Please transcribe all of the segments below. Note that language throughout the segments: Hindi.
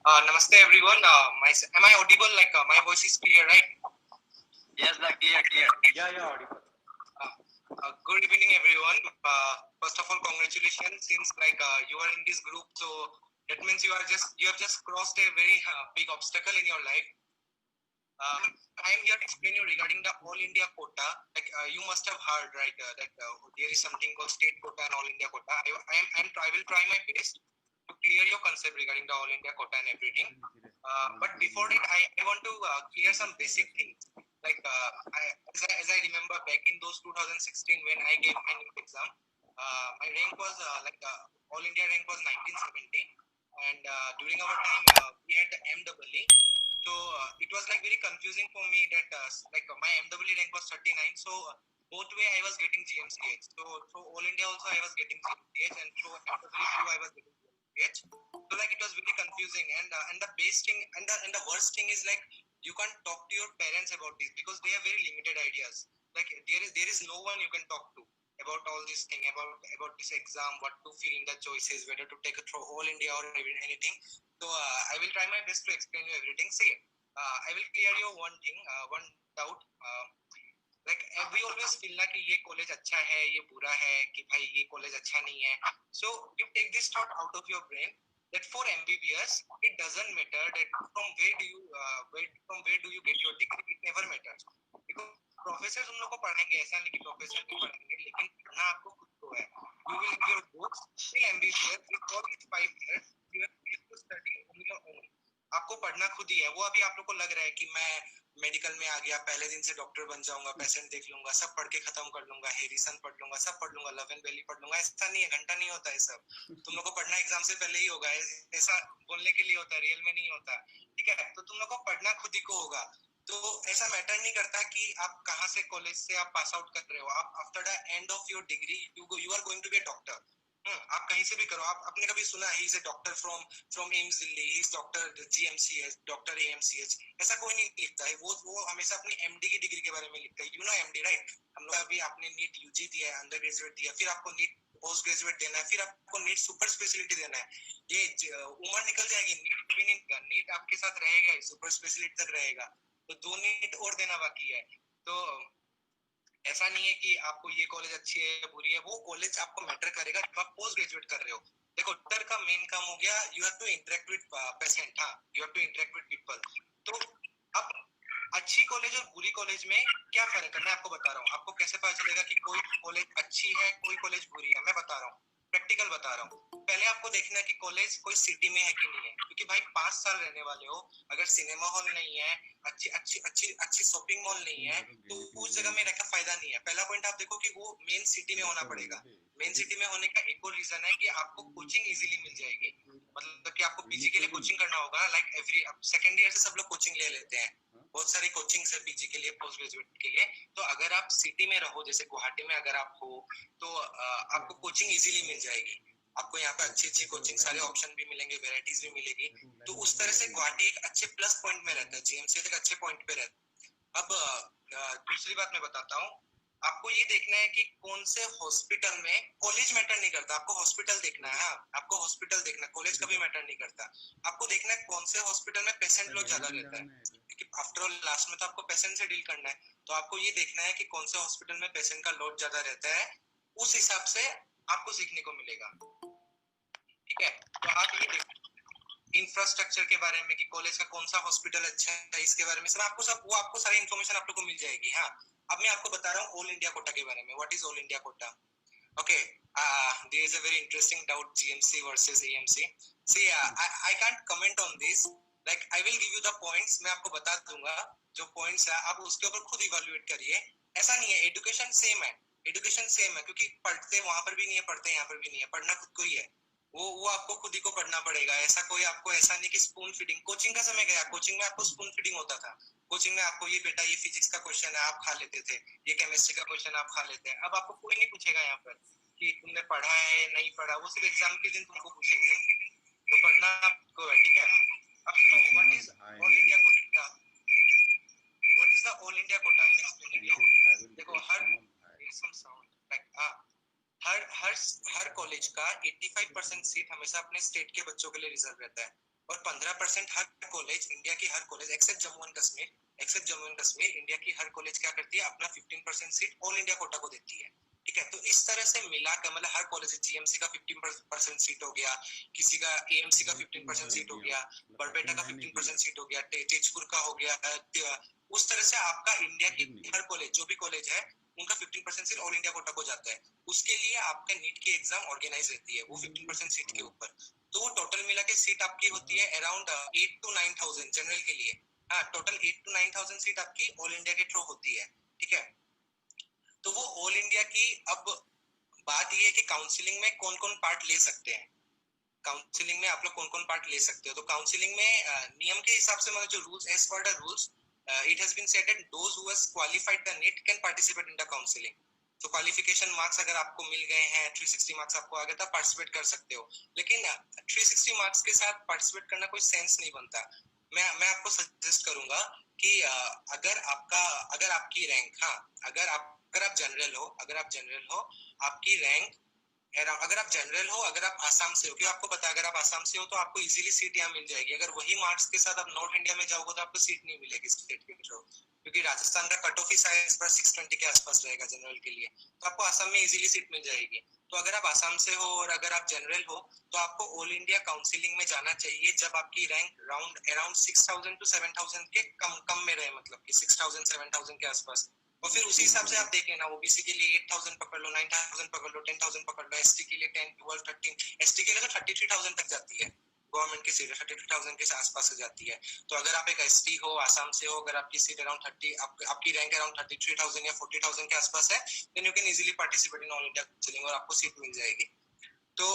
Namaste everyone. Am I audible? My voice is clear, right? Yes, clear. Yeah, audible. Good evening, everyone. First of all, congratulations. Since you are in this group, so that means you have just crossed a very big obstacle in your life. I am here to explain you regarding the All India quota. You must have heard, right, that there is something called state quota and All India quota. I will try my best to clear your concept regarding the All India quota and everything. But before that, I want to clear some basic things. As I remember back in those 2016 when I gave my NEET exam, my rank was All India rank was 1970, and during our time we had the MEE. So it was very confusing for me that my MEE rank was 39. So both way I was getting GMCH. So All India also I was getting GMCH, and so MEE too I was getting GMCH. So it was very confusing, and the best thing and the worst thing is you can't talk to your parents about this because they have very limited ideas. There is no one you can talk to about all this thing, about this exam, what to fill in the choices, whether to take it through All India or anything. So I will try my best to explain you everything. See, I will clear you one thing, one doubt. We always feel कि ये कॉलेज अच्छा है, ये बुरा है, कि भाई ये कॉलेज अच्छा नहीं है. So you take this thought out of your brain that for MBBS it doesn't matter that from where do you get your degree. It never matters because professor तुम लोग को पढ़ाएंगे, ऐसा नहीं कि प्रोफेसर नहीं पढ़ाएंगे, लेकिन पढ़ना आपको खुद को है. You will have your books till MBBS with all these 5 years you have to study on your own. आपको पढ़ना खुद ही है. वो अभी आप लोग को लग रहा है कि मैं मेडिकल में आ गया, पहले दिन से डॉक्टर बन जाऊंगा, पेशेंट देख लूंगा, सब पढ़ के खत्म कर लूंगा, हेरिसन पढ़ लूंगा, सब पढ़ लूंगा, लव एंड वैली पढ़ लूंगा. ऐसा नहीं है, घंटा नहीं होता है सब. तुम लोग को पढ़ना एग्जाम से पहले ही होगा. ऐसा बोलने के लिए होता है, रियल में नहीं होता. ठीक है, तो तुम लोग को पढ़ना खुद ही को होगा. तो ऐसा मैटर नहीं करता कि आप कहाँ से कॉलेज से आप पास आउट कर रहे हो. आप after the end of your degree you are going to be a doctor. आप कहीं से भी करो. आपने कभी सुना he is a doctor from AIIMS Delhi, he is doctor GMCH, doctor AMCH, ऐसा कोई नहीं लिखता है. वो हमेशा अपनी एमडी की डिग्री के बारे में लिखता है. You know MD, right? हम लोग अभी आपने नीट यूजी दिया है, अंडर ग्रेजुएट दिया, फिर आपको नीट पोस्ट ग्रेजुएट देना है, फिर आपको नीट सुपर स्पेशलिटी देना है. ये उम्र निकल जाएगी, नीट भी नहीं, नीट आपके साथ रहेगा, सुपर स्पेशलिटी तक रहेगा, तो 2 नीट और देना बाकी है. तो ऐसा नहीं है कि आपको ये कॉलेज अच्छी है बुरी है. वो कॉलेज आपको मैटर करेगा जब आप पोस्ट ग्रेजुएट कर रहे हो. देखो, डॉक्टर का मेन काम हो गया you have to interact with patient. हाँ, you have to interact with people. तो अब अच्छी कॉलेज और बुरी कॉलेज में क्या फर्क है मैं आपको बता रहा हूँ. आपको कैसे पता चलेगा कि कोई कॉलेज अच्छी है, कोई कॉलेज बुरी है? मैं बता रहा हूँ, प्रैक्टिकल बता रहा हूँ. पहले आपको देखना है कि कॉलेज कोई सिटी में है कि नहीं है, क्योंकि भाई 5 साल रहने वाले हो, अगर सिनेमा हॉल नहीं है, अच्छी अच्छी अच्छी अच्छी शॉपिंग मॉल नहीं है, तो उस जगह में रहकर फायदा नहीं है. पहला पॉइंट आप देखो कि वो मेन सिटी में होना पड़ेगा. मेन सिटी में होने का एक और रीजन है कि आपको कोचिंग इजीली मिल जाएगी. मतलब कि आपको पीजी के लिए कोचिंग करना होगा. एवरी सेकंड ईयर से सब लोग कोचिंग ले लेते हैं. बहुत सारी कोचिंग है पीजी के लिए, पोस्ट ग्रेजुएट के लिए. तो अगर आप सिटी में रहो, जैसे गुवाहाटी में अगर आप हो, तो आपको कोचिंग इजीली मिल जाएगी. आपको यहाँ पे अच्छी अच्छी कोचिंग, सारे ऑप्शन भी मिलेंगे, वेराइटीज भी मिलेगी. तो उस तरह से गुवाहाटी एक अच्छे प्लस पॉइंट में रहता है, जीएमसी एक अच्छे पॉइंट पे रहता है. अब दूसरी बात मैं बताता हूँ. आपको ये देखना है कि कौन से हॉस्पिटल में, कॉलेज मैटर नहीं करता, आपको हॉस्पिटल देखना है. हाँ, आपको हॉस्पिटल देखना, कॉलेज का भी मैटर नहीं करता. आपको देखना है कौन से हॉस्पिटल में पेशेंट लोग ज्यादा रहता है, क्योंकि आफ्टर ऑल लास्ट में तो आपको पेशेंट से डील करना है. तो आपको ये देखना है कि कौन से हॉस्पिटल में पेशेंट का लोड ज्यादा रहता है. उस हिसाब से आपको सीखने को मिलेगा. ठीक है, तो आप ये देखो इंफ्रास्ट्रक्चर के बारे में कि कॉलेज का कौन सा हॉस्पिटल अच्छा है, इसके बारे में सब आपको सारी इन्फॉर्मेशन आप लोग को मिल जाएगी. हाँ, अब मैं आपको बता रहा हूँ ऑल इंडिया कोटा के बारे में. What is all India Kota? Okay, there is a very interesting doubt, GMC versus AMC. See, I can't comment on this. I will give you the points. मैं आपको बता दूंगा जो points है, आप उसके ऊपर खुद evaluate करिए. ऐसा नहीं है, education same है, क्योंकि पढ़ते वहां पर भी नहीं है, पढ़ते यहाँ पर भी नहीं है. पढ़ना खुद को ही है. वो आपको खुद ही को पढ़ना पड़ेगा. ऐसा कोई आपको ऐसा नहीं कि स्पून फीडिंग. कोचिंग का समय गया, कोचिंग में आपको स्पून फीडिंग होता था. कोचिंग में आपको ये बेटा ये फिजिक्स का क्वेश्चन है, आप खा लेते थे, ये केमिस्ट्री का क्वेश्चन आप खा लेते हैं. अब आपको कोई नहीं पूछेगा यहाँ पर कि तुमने पढ़ा है नहीं पढ़ा, वो सिर्फ एग्जाम के दिन तुमको पूछेंगे. तो पढ़ना आपको है. ठीक है, अब सुनो, what is all India Kota? What is the all India Kota in explaining? देखो, हर कॉलेज का 85% सीट हमेशा अपने स्टेट के बच्चों के लिए रिजर्व रहता है. और 15% हर कॉलेज, इंडिया की हर college except Jammu and Kashmir, India की हर कॉलेज क्या करती है, अपना 15% सीट ऑल इंडिया कोटा को देती है। ठीक है, तो इस तरह से मिलाकर मतलब हर कॉलेज, जीएमसी का 15% सीट हो गया, किसी का एएमसी का 15% सीट हो गया, बरपेटा का 15% सीट हो गया, तेजपुर का हो गया, उस तरह से आपका इंडिया की हर कॉलेज, जो भी कॉलेज है, उनका 15% सीट ऑल इंडिया कोटा को जाता है। उसके लिए आपका नीट की एग्जाम ऑर्गेनाइज रहती है वो 15% सीट के ऊपर। तो वो टोटल मिला के सीट आपकी होती है अराउंड 8 to 9,000 जनरल के लिए। हाँ, टोटल 8 to 9,000 सीट आपकी ऑल इंडिया के थ्रू होती है। ठीक है, तो वो ऑल इंडिया की, अब बात ये है कि काउंसलिंग में कौन कौन पार्ट ले सकते हैं, काउंसलिंग में आप लोग कौन कौन पार्ट ले सकते हो। तो काउंसलिंग में नियम के हिसाब से मतलब जो rules, as per the rules it has been said that those who has qualified the NEET can participate in the counselling. तो क्वालिफिकेशन मार्क्स अगर आपको मिल गए हैं, 360 मार्क्स आपको आ गया था, पार्टिसिपेट कर सकते हो। लेकिन 360 मार्क्स के साथ पार्टिसिपेट करना कोई सेंस नहीं बनता। मैं आपको सजेस्ट करूंगा कि अगर आपकी रैंक, हाँ, अगर आप जनरल हो, आपकी रैंक, अगर आप जनरल हो, अगर आप आसाम से हो, क्योंकि आपको पता है अगर आप आसाम से हो तो आपको इजीली सीट यहाँ मिल जाएगी। अगर वही मार्क्स के साथ आप नॉर्थ इंडिया में जाओगे तो आपको सीट नहीं मिलेगी स्टेट के थ्रू, क्योंकि राजस्थान का कट ऑफ ही साइज पर 620 के आसपास रहेगा जनरल के लिए, तो आपको आसाम में इजीली सीट मिल जाएगी। तो अगर आप आसाम से हो और अगर आप जनरल हो तो आपको ऑल इंडिया काउंसिलिंग में जाना चाहिए जब आपकी रैंक अराउंड 6,000 to 7,000 के कम में रहे, मतलब कि 6,000 7,000 के आसपास। और फिर उसी हिसाब से आप देख लेना, ओबीसी के लिए 8,000 पकड़ लो, 9,000 पकड़ लो, 10,000 पकड़ लो, एसटी के लिए 10, 12, 13, एसटी के लिए तो 33,000 तक जाती है गवर्नमेंट की सीट, 33,000 के आसपास से जाती है। तो अगर आप एक एसटी हो, आसाम से हो, अगर आपकी सीट अराउंड 30, आपकी रैंक अराउंड 33,000 या 40,000 के आसपास है, then you can easily participate in all India counselling और आपको सीट मिल जाएगी। तो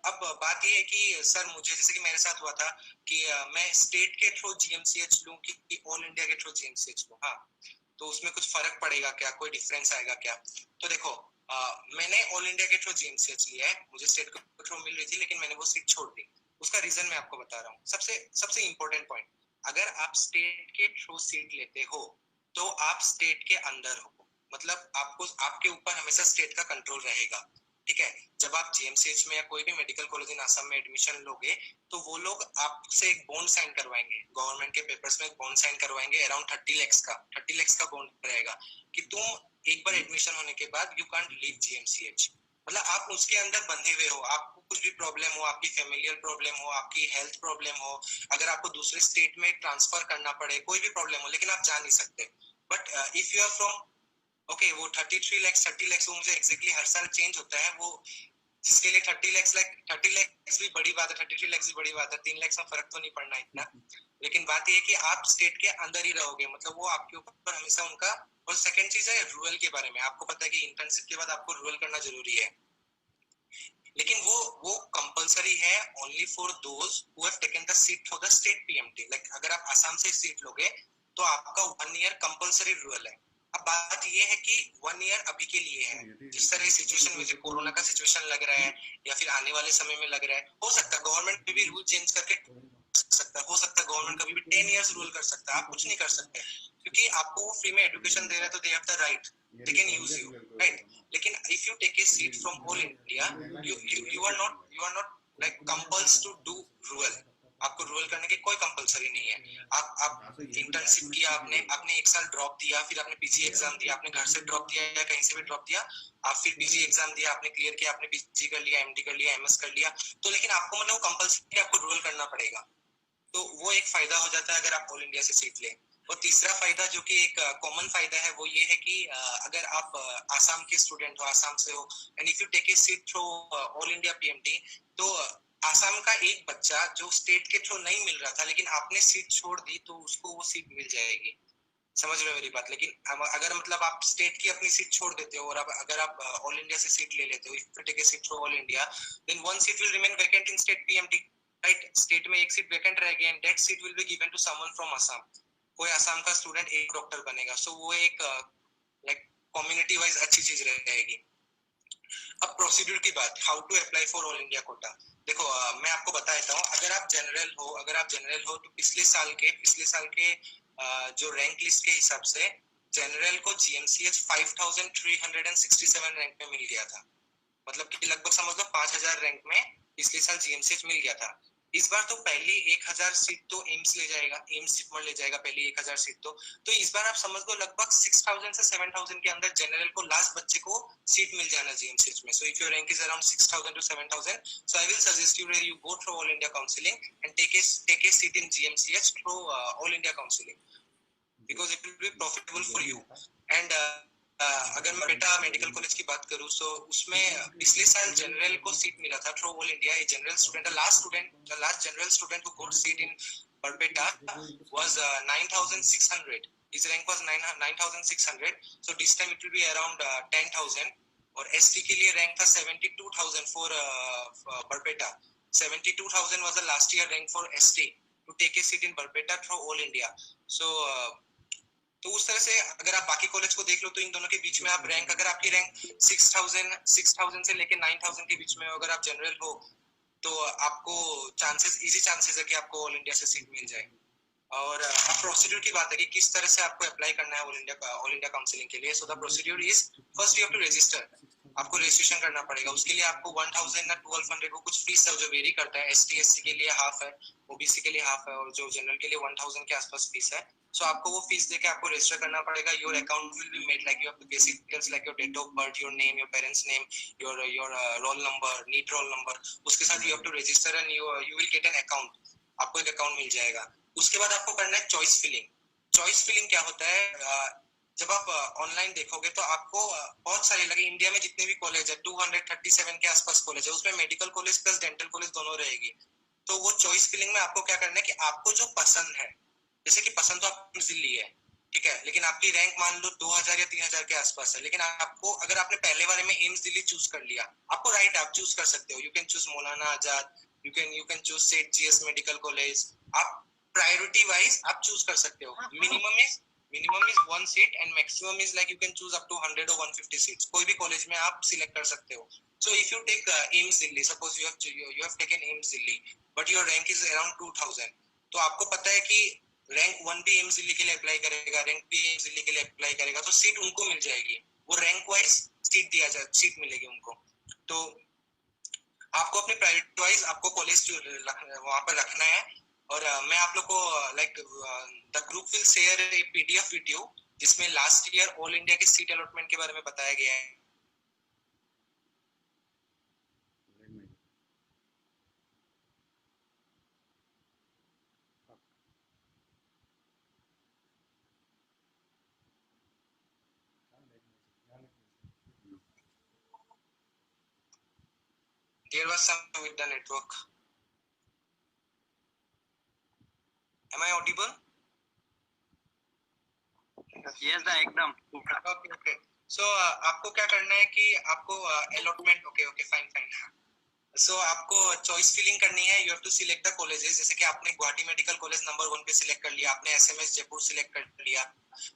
अब बात ये है कि सर मुझे, जैसे कि मेरे साथ हुआ था कि मैं स्टेट के थ्रू जीएमसीएच लूं कि ऑल इंडिया के थ्रू जीएमसीएच लूं, हाँ, तो उसमें कुछ फर्क पड़ेगा क्या, कोई डिफरेंस आएगा क्या? तो देखो, मैंने ऑल इंडिया के थ्रू जीएमसीएच लिया है, मुझे स्टेट के थ्रू मिल रही थी लेकिन मैंने वो सीट छोड़ दी। उसका रीजन मैं आपको बता रहा हूँ। सबसे इंपॉर्टेंट पॉइंट, अगर आप स्टेट के थ्रू सीट लेते हो तो आप स्टेट के अंदर हो, मतलब आपके ऊपर हमेशा स्टेट का कंट्रोल रहेगा। ठीक है, जब आप जीएमसीएच में या कोई भी मेडिकल कॉलेज इन आसाम में एडमिशन लोगे तो वो लोग आपसे एक बॉन्ड साइन करवाएंगे, गवर्नमेंट के पेपर्स में एक बॉन्ड साइन करवाएंगे अराउंड 30 lakhs का बॉन्ड रहेगा कि तुम एक बार एडमिशन होने के बाद यू कांट लीव जीएमसीएच। मतलब आप उसके अंदर बंधे हुए हो, आपको कुछ भी प्रॉब्लम हो, आपकी फैमिलियल प्रॉब्लम हो, आपकी हेल्थ प्रॉब्लम हो, अगर आपको दूसरे स्टेट में ट्रांसफर करना पड़े, कोई भी प्रॉब्लम हो, लेकिन आप जा नहीं सकते। But if you are from, okay, वो 33 lakhs 30 lakhs वो मुझे एग्जैक्टली हर साल चेंज होता है, वो जिसके लिए 30 lakhs भी बड़ी बात है, 33 lakhs भी बड़ी बात है, 3 lakhs में फर्क तो नहीं पड़ना इतना। लेकिन बात यह है कि आप स्टेट के अंदर ही रहोगे, मतलब वो आपके ऊपर हमेशा उनका। और सेकंड चीज है रूरल के बारे में, आपको पता है कि इंटर्नशिप के बाद आपको रूरल करना जरूरी है, लेकिन वो कंपलसरी है only for those who have taken the seat for the state PMT. Like अगर आप आसाम से सीट लोगे तो आपका 1 ईयर कंपलसरी रूरल है। अब बात ये है कि 1 ईयर अभी के लिए है, जिस तरह सिचुएशन में कोरोना का सिचुएशन लग रहा है या फिर आने वाले समय में लग रहा है, हो सकता है गवर्नमेंट भी रूल चेंज करके सकता है, हो सकता है गवर्नमेंट कभी भी 10 इयर्स रूल कर सकता है, आप कुछ नहीं कर सकते क्योंकि आपको वो फ्री में एजुकेशन दे रहा है, तो they have the right, they can use you, right. लेकिन if you take a seat from all India, you are not like compelled to do rural, आपको रूरल करने की कोई कंपलसरी नहीं है। आप इंटर्नशिप किया, आपने 1 साल ड्रॉप दिया, फिर आपने पीजी एग्जाम दिया, आपने घर से ड्रॉप दिया या कहीं से भी ड्रॉप दिया, आप फिर पीजी एग्जाम दिया, आपने क्लियर किया, आपने पीजी कर लिया, एमडी कर लिया, एमएस कर लिया, तो लेकिन आपको मतलब कंपलसरी आपको रूरल करना पड़ेगा। तो वो एक फायदा हो जाता है अगर आप ऑल इंडिया से सीट लें। और तीसरा फायदा जो कि एक कॉमन फायदा है वो ये है कि अगर आप आसाम के स्टूडेंट हो, आसाम से हो, and if you take a seat through all India PMT, तो आसाम का एक बच्चा जो स्टेट के थ्रू नहीं मिल रहा था लेकिन आपने सीट छोड़ दी तो उसको वो सीट मिल जाएगी। समझ रहे हो मेरी बात? लेकिन अगर मतलब आप स्टेट की अपनी सीट छोड़ देते हो और अगर आप ऑल इंडिया से सीट ले लेते हो, if you take a seat through all India, then one seat will remain vacant in state PMT, right. State में एक सीट वैकेंट रहेगी and that seat will be given to someone from Assam. कोई आसाम का स्टूडेंट एक डॉक्टर बनेगा, सो वो एक लाइक कम्युनिटी वाइज अच्छी चीज रहेगी। अब प्रोसीड्यूर की बात, how to apply for all India quota. देखो मैं आपको बता देता हूँ, अगर आप जनरल हो तो पिछले साल के जो रैंक लिस्ट के हिसाब से जनरल को जीएमसीएच 5,367 रैंक में मिल गया था, मतलब कि लगभग समझ लो 5,000 रैंक में पिछले साल जीएमसीएच मिल गया था। इस बार तो पहली 1000 सीट तो एम्स ले जाएगा, एम्स जिपमर ले जाएगा पहली 1000 सीट तो इस बार आप समझ लो लगभग 6000 से 7000 के अंदर जनरल को लास्ट बच्चे को सीट मिल जाना जीएमसीएच में. So if your rank is around 6000 to 7000, so I will suggest you go through all India counseling and take a seat in GMCH through all India counseling because it will be profitable for you. And अगर मैं बेटा मेडिकल कॉलेज की बात करूं तो उसमें पिछले साल जनरल को सीट मिला था through all India. A general student, the last general student who got seat in Barpeta was 9600. His rank was 9600. So this time it will be around 10,000. और एसटी के लिए रैंक था 72,000 for Barpeta. 72,000 was the last year rank for ST to take a seat in Barpeta through all India. So तो उस तरह से अगर आप बाकी कॉलेज को देख लो तो इन दोनों के बीच में आप रैंक, अगर आपकी रैंक 6000 से लेके 9000 के बीच में अगर आप जनरल हो तो आपको इजी चांसेस है कि आपको ऑल इंडिया से सीट मिल जाए. और अब प्रोसीड्यूर की बात है कि किस तरह से आपको अप्लाई करना है ऑल इंडिया काउंसलिंग के लिए. So the procedure is first you have to register. आपको रजिस्ट्रेशन करना पड़ेगा. उसके लिए आपको 1000 या 1200 वो कुछ फीस है जो वेरी करता है. एसटी एससी के लिए हाफ है, ओबीसी के लिए हाफ है और जो जनरल के लिए 1000 के आसपास फीस है. सो आपको वो फीस देके आपको रजिस्टर करना पड़ेगा. Your account will be made like you have to basic details like your date of birth, your name, your parents name, your roll number, NEET roll number. उसके साथ you have to register and you will get an account. आपको एक अकाउंट मिल जाएगा. उसके बाद आपको करना है चॉइस फिलिंग. चॉइस फिलिंग क्या होता है, जब आप ऑनलाइन देखोगे तो आपको बहुत सारे लगे. इंडिया में जितने भी कॉलेज है 237 के आसपास कॉलेज है, उसमें medical college plus dental college दोनों रहेगी. तो वो चॉइस फिलिंग में आपको क्या करना है कि आपको जो पसंद है, जैसे कि पसंद तो आपको दिल्ली है, ठीक है, लेकिन आपकी रैंक मान लो 2000 या 3000 के आसपास है, लेकिन आपको अगर आपने पहले बारे में एम्स दिल्ली चूज कर लिया, आपको राइट, आप चूज कर सकते हो. You can choose Maulana Azad, you can choose Seth GS medical college. आप प्रायोरिटी वाइज आप चूज कर सकते हो. Minimum is 1 seat and maximum is like you can choose up to 100 or 150 seats. कोई भी कॉलेज में आप सिलेक्ट कर सकते हो. So if you take AIIMS Delhi, suppose you have taken AIIMS Delhi, but your rank is around 2000, तो आपको पता है कि रैंक 1 भी AIIMS दिल्ली के लिए अप्लाई करेगा, रैंक भी AIIMS दिल्ली के लिए अप्लाई करेगा, तो सीट उनको मिल जाएगी. वो रैंक वाइज सीट मिलेगी उनको. तो आपको अपनी प्रायोरिटी वाइज आपको कॉलेज वहां पर रखना है. और मैं आप लोग को like the group will share A PDF video जिसमें लास्ट ईयर ऑल इंडिया के सीट अलॉटमेंट के बारे में बताया गया है. There was something with the network. Am I audible? Yes, the एकदम. Okay. So आपको क्या करना है कि आपको allotment, okay, fine. So आपको चॉइस फिलिंग करनी है. You have to select the colleges. जैसे कि आपने गुवाहाटी मेडिकल कॉलेज नंबर 1 पे सिलेक्ट कर लिया, आपने एसएमएस जयपुर सिलेक्ट कर लिया,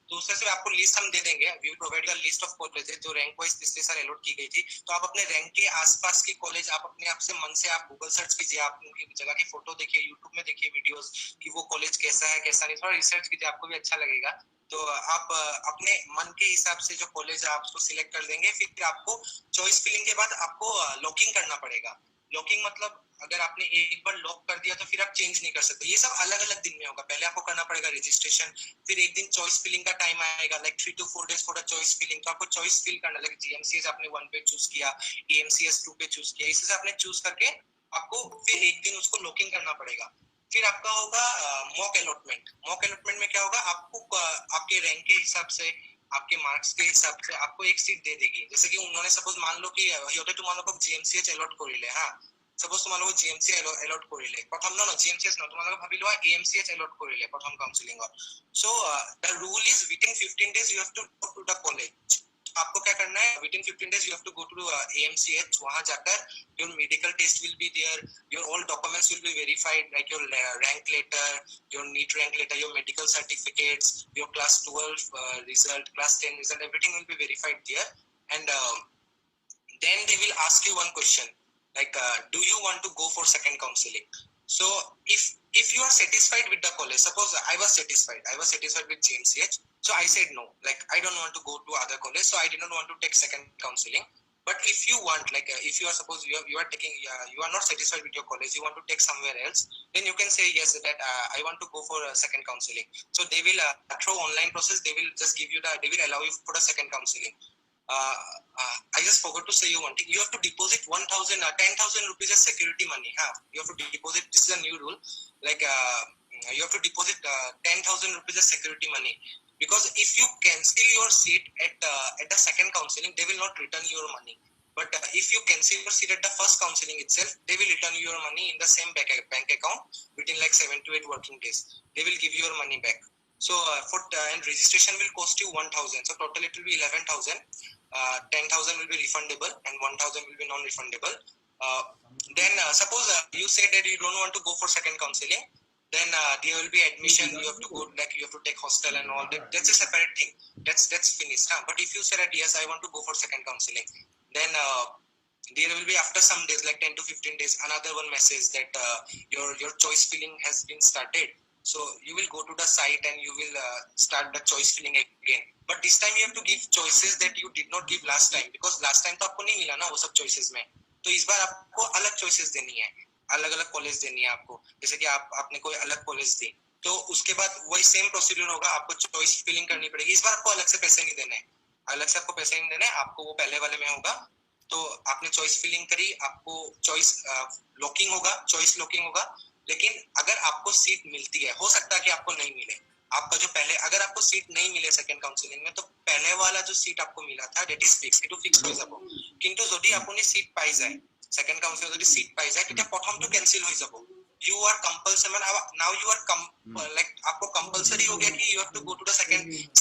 तो उससे से आपको लिस्ट हम दे देंगे. We will provide the list of colleges जो रैंक वाइज पिछले साल अलॉट की गई थी. तो आप अपने रैंक के आसपास की कॉलेज आप अपने आप से मन से आप गूगल सर्च कीजिए, आप उनकी जगह की फोटो देखिए, यूट्यूब में देखिए वीडियोस कि वो कॉलेज कैसा है कैसा नहीं, थोड़ा रिसर्च कीजिए, आपको भी अच्छा लगेगा. तो आप अपने मन के हिसाब से जो कॉलेज आप उसको सिलेक्ट कर देंगे. फिर आपको चॉइस फिलिंग के बाद आपको लॉकिंग करना पड़ेगा. लॉकिंग मतलब अगर आपने एक बार लॉक कर दिया तो फिर आप चेंज नहीं कर सकते. ये सब अलग अलग दिन में होगा. पहले आपको करना पड़ेगा रजिस्ट्रेशन, फिर एक दिन चॉइस फिलिंग का टाइम आएगा like 3 to 4 days for the choice filling. तो आपको चॉइस फिल करना, लाइक जीएमसीएस आपने 1 पे चूज किया, एएमसीएस 2 पे चूज किया, इसे आपने चूज करके आपको फिर एक दिन उसको लॉकिंग करना पड़ेगा. फिर आपका होगा मॉक अलॉटमेंट. मॉक अलॉटमेंट में क्या होगा, आपको आपके रैंक के हिसाब से, आपके मार्क्स के हिसाब से आपको एक सीट दे देगी. जैसे कि उन्होंने सपोज मान लो कि তোমালোকক জিএমসিএচ अलॉट কৰিলে হ্যাঁ, सपोज তোমালোকক জিএমসি अलॉट কৰিলে প্ৰথম জিএমসিএচ তোমালোকক ভাবি লোৱা এএমসিএচ अलॉट কৰিলে প্ৰথম কাউন্সেলিংত. So the rule is within 15 days you have to go to the college. आपको क्या करना है, within 15 days you have to go to AMCH. वहां जाकर your medical test will be there, your all documents will be verified like your rank letter, your NEET rank letter, your medical certificates, your class 12 result, class 10 result, everything will be verified there. And then they will ask you one question like do you want to go for second counseling. So if you are satisfied with the college, suppose I was satisfied with GMCH, so I said no, like I don't want to go to other college, so I did not want to take second counseling. But if you want, like if you are suppose you are taking you are not satisfied with your college, you want to take somewhere else, then you can say yes that I want to go for a second counseling. So they will through online process, they will just give you they will allow you for the second counseling. I just forgot to say you one thing. You have to deposit 10,000 rupees as security money. You have to deposit. This is a new rule. Like you have to deposit 10,000 rupees as security money, because if you cancel your seat at the second counseling, they will not return your money. But if you cancel your seat at the first counseling itself, they will return your money in the same bank account within like 7 to 8 working days. They will give you your money back. So and registration will cost you 1,000. So total it will be 11,000. 10,000 will be refundable and 1,000 will be non-refundable. Then suppose you say that you don't want to go for second counseling, then there will be admission. You have to go, like you have to take hostel and all that. That's a separate thing. That's finished. But if you say that yes, I want to go for second counseling, then there will be after some days, like 10 to 15 days, another one message that your choice filling has been started. So you will go to the site and you will start the choice filling again. But this time you have to give choices that you did not give last time, because last time तो आपको नहीं मिला ना वो सब choices में. तो इस बार आपको अलग choices देनी है, अलग अलग कॉलेज देनी है आपको. जैसे कि आपने कोई अलग कॉलेज दी, तो उसके बाद वही सेम प्रोसीड्यूर होगा, आपको चॉइस फिलिंग करनी पड़ेगी. इस बार आपको अलग से पैसे नहीं देने, अलग से आपको पैसे नहीं देने, आपको वो पहले वाले में होगा. तो आपने चॉइस फिलिंग करी, आपको चॉइस लॉकिंग होगा, चॉइस लॉकिंग होगा. लेकिन अगर आपको सीट मिलती है, हो सकता है कि आपको नहीं मिले. आपका जो पहले, अगर आपको सीट नहीं मिले सेकंड काउंसिलिंग में, तो पहले वाला जो सीट आपको मिला था डेट इज फिक्स, এটো ফিক্স হৈ যাব. কিন্তু যদি আপুনি সিট পাই যায় সেকেন্ড কাউন্সিলিং, যদি সিট পাই যায়, তেতিয়া প্ৰথমটো ক্যান্সেল হৈ যাব. You are compulsory, now you are like आपको कंपलसरी हो गया कि you have to go to the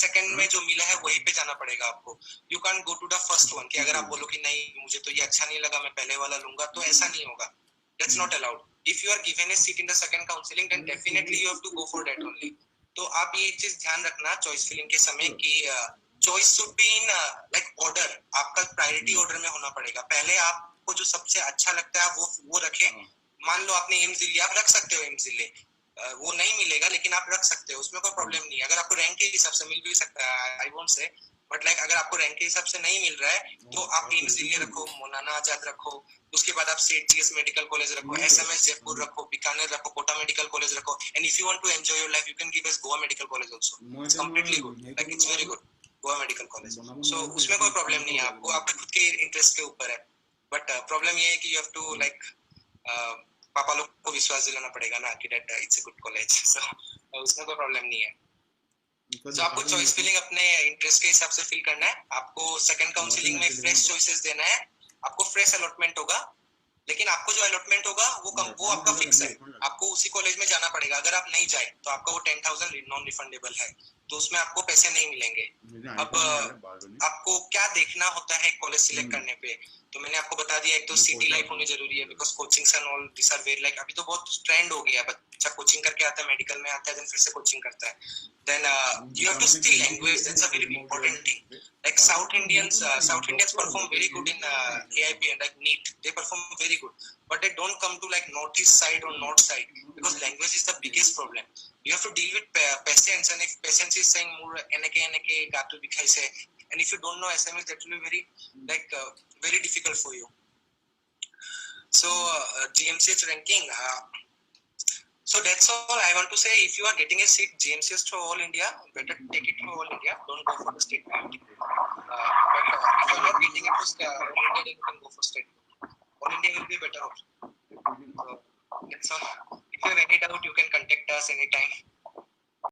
second में जो मिला है वहीं पे जाना पड़ेगा आपको. You can't go to the first one कि अगर आप बोलो कि नहीं मुझे तो ये अच्छा नहीं लगा, मैं पहले वाला लूंगा, तो ऐसा नहीं होगा. That's not allowed. If you are given a seat in the second counseling, then definitely you have to go for that only. तो आप ये चीज ध्यान रखना चॉइस फिलिंग के समय कि choice should be in like order. आपका प्रायोरिटी ऑर्डर में होना पड़ेगा. पहले आपको जो सबसे अच्छा लगता है वो रखें. मान लो आपने एम्स दिल्ली, आप रख सकते हो एम्स दिल्ली, वो नहीं मिलेगा लेकिन आप रख सकते हो, उसमें कोई प्रॉब्लम नहीं है. अगर आपको रैंक के हिसाब से मिल भी सकता है, I won't say, but like अगर आपको रैंक के हिसाब से नहीं मिल रहा है तो आप एम्स दिल्ली रखो, मौलाना आजाद रखो, उसके बाद आप सेठ जीएस मेडिकल कॉलेज रखो, एसएमएस जयपुर रखो, बीकानेर रखो, कोटा मेडिकल कॉलेज रखो. And if you want to enjoy your life, you can give us Goa medical college also. It's completely good, like it's very good, Goa medical college. So उसमें कोई प्रॉब्लम नहीं है, आपको आपके खुद के इंटरेस्ट के ऊपर है. बट प्रॉब्लम ये है कि यू हैव टू लाइक पापा लोग को विश्वास दिलाना पड़ेगा ना कि that it's a good college. So उसमें कोई प्रॉब्लम नहीं है. तो आपको चॉइस फिलिंग अपने इंटरेस्ट के हिसाब से फिल करना है. आपको सेकंड काउंसलिंग में फ्रेश चॉइसेस देना है, आपको फ्रेश अलॉटमेंट होगा. लेकिन आपको जो अलॉटमेंट होगा वो आपका फिक्स है, आपको उसी कॉलेज में जाना पड़ेगा. अगर आप नहीं जाए तो आपका वो 10,000 नॉन रिफंडेबल है, तो उसमें आपको पैसे नहीं मिलेंगे. अब आपको क्या देखना होता है कॉलेज सिलेक्ट करने पे, तो मैंने आपको बता दिया. एक तो सिटी लाइफ होनी जरूरी है, because coachings and all this are very like, अभी तो बहुत ट्रेंड हो गया है, बच्चा कोचिंग करके आता है, मेडिकल में आता है, देन फिर से कोचिंग करता है. Then you have to speak language. That's a very important thing. Like South Indians perform very good in AIP and like NEET. They perform very good, but they don't come to like northeast side or north side, because language is the biggest problem. You have to deal with patients, and if patients is saying more NK gatu dikhai se, and if you don't know SMS, that will be very like very difficult for you. So GMCH ranking. So that's all I want to say. If you are getting a seat GMCS to all India, better take it to all India. Don't go for the state priority. But if you are not getting it to all India, then you can go for state. All India will be better option. So that's all. If you have any doubt, you can contact us anytime.